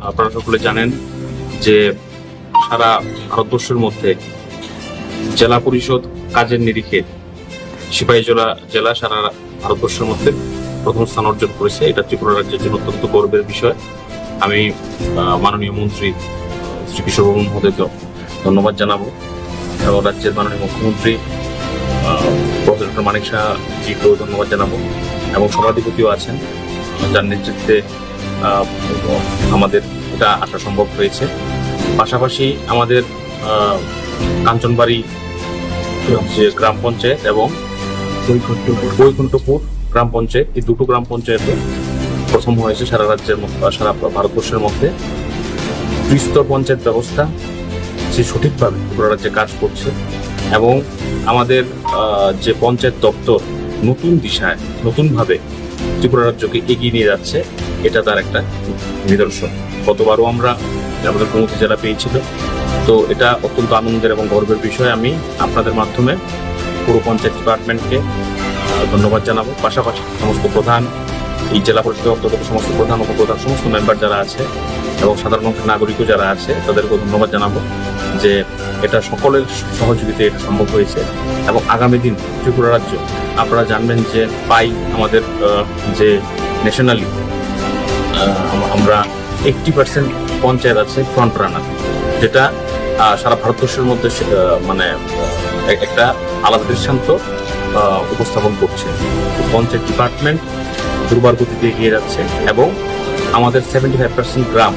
আপনারা সকলে জানেন যে সারা ভারতবর্ষের মধ্যে জেলা পরিষদ কাজের নিরিখে সিপাহীজলা জেলা সারা ভারতবর্ষের মধ্যে প্রথম স্থান অর্জন করেছে। এটা ত্রিপুরা রাজ্যের জন্য অত্যন্ত গর্বের বিষয়। আমি মাননীয় মন্ত্রী শ্রী কিশোর বাবু মহোদয়কে ধন্যবাদ জানাবো এবং রাজ্যের মাননীয় মুখ্যমন্ত্রী প্রফেসর মানিক শাহ জিকেও ধন্যবাদ জানাবো এবং সভাধিপতিও আছেন, যার নেতৃত্বে আমাদের এটা আসা সম্ভব হয়েছে। পাশাপাশি আমাদের কাঞ্চনবাড়ি যে গ্রাম পঞ্চায়েত এবং বৈকুণ্ঠপুর গ্রাম পঞ্চায়েত, এই দুটো গ্রাম পঞ্চায়েতে প্রথম হয়েছে সারা রাজ্যের সারা ভারতবর্ষের মধ্যে। ত্রিস্তর পঞ্চায়েত ব্যবস্থা সে সঠিকভাবে ত্রিপুরা রাজ্যে কাজ করছে এবং আমাদের যে পঞ্চায়েত দপ্তর নতুন দিশায় নতুনভাবে ত্রিপুরা রাজ্যকে এগিয়ে নিয়ে যাচ্ছে, এটা তার একটা নিদর্শন। গতবারও আমরা আমাদের গোমতী জেলা পেয়েছিল, তো এটা অত্যন্ত আনন্দের এবং গর্বের বিষয়। আমি আপনাদের মাধ্যমে পুরো পঞ্চায়েত ডিপার্টমেন্টকে ধন্যবাদ জানাবো। পাশাপাশি সমস্ত প্রধান, এই জেলা পরিষদের অন্তর্গত সমস্ত প্রধান উপপ্রধান সমস্ত মেম্বার যারা আছে এবং সাধারণ নাগরিকও যারা আছে তাদেরকেও ধন্যবাদ জানাবো যে এটা সকলের সহযোগিতায় এটা সম্ভব হয়েছে। এবং আগামী দিন ত্রিপুরা রাজ্য আপনারা জানবেন যে আমাদের যে ন্যাশনালি আমরা 80% পঞ্চায়েত আছে ফ্রন্ট রানার, যেটা সারা ভারতবর্ষের মধ্যে মানে একটা আলাদা দৃষ্টান্ত উপস্থাপন করছে। পঞ্চায়েত ডিপার্টমেন্ট দুর্বার গতিতে এগিয়ে যাচ্ছে এবং আমাদের 75% গ্রাম,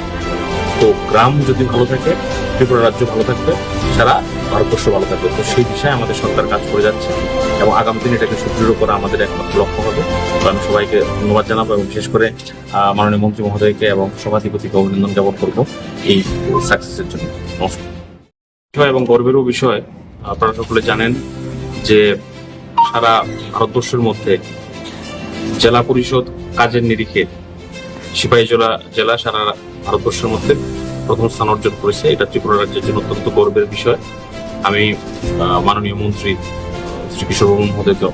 তো গ্রাম যদি ভালো থাকে ত্রিপুরা রাজ্য ভালো থাকবে, সারা ভারতবর্ষ ভালো থাকবে। তো সেই দিশায় আমাদের সরকার কাজ করে যাচ্ছে এবং আগামী দিন এটাকে সুদৃঢ় করা আমাদের একমাত্র লক্ষ্য হবে। তো আমি সবাইকে ধন্যবাদ জানাবো এবং বিশেষ করে মাননীয় মন্ত্রী মহোদয়কে এবং সভাধিপতিকে অভিনন্দন জ্ঞাপন করবো এই সাকসেসের জন্য। নমস্কার। এবং গর্বেরও বিষয়, আপনারা সকলে জানেন যে সারা ভারতবর্ষের মধ্যে জেলা পরিষদ কাজের নিরিখে সিপাহীজলা জেলা সারা ভারতবর্ষের মধ্যে প্রথম স্থান অর্জন করেছে। এটা ত্রিপুরা রাজ্যের জন্য অত্যন্ত গর্বের বিষয়। আমি মাননীয় মন্ত্রী শ্রী কিশোর বাবু মহোদয়কে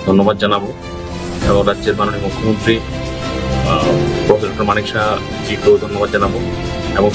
ধন্যবাদ জানাবো এবং রাজ্যের মাননীয় মুখ্যমন্ত্রী প্রফেসর মানিক শাহ জিকেও ধন্যবাদ জানাবো এবং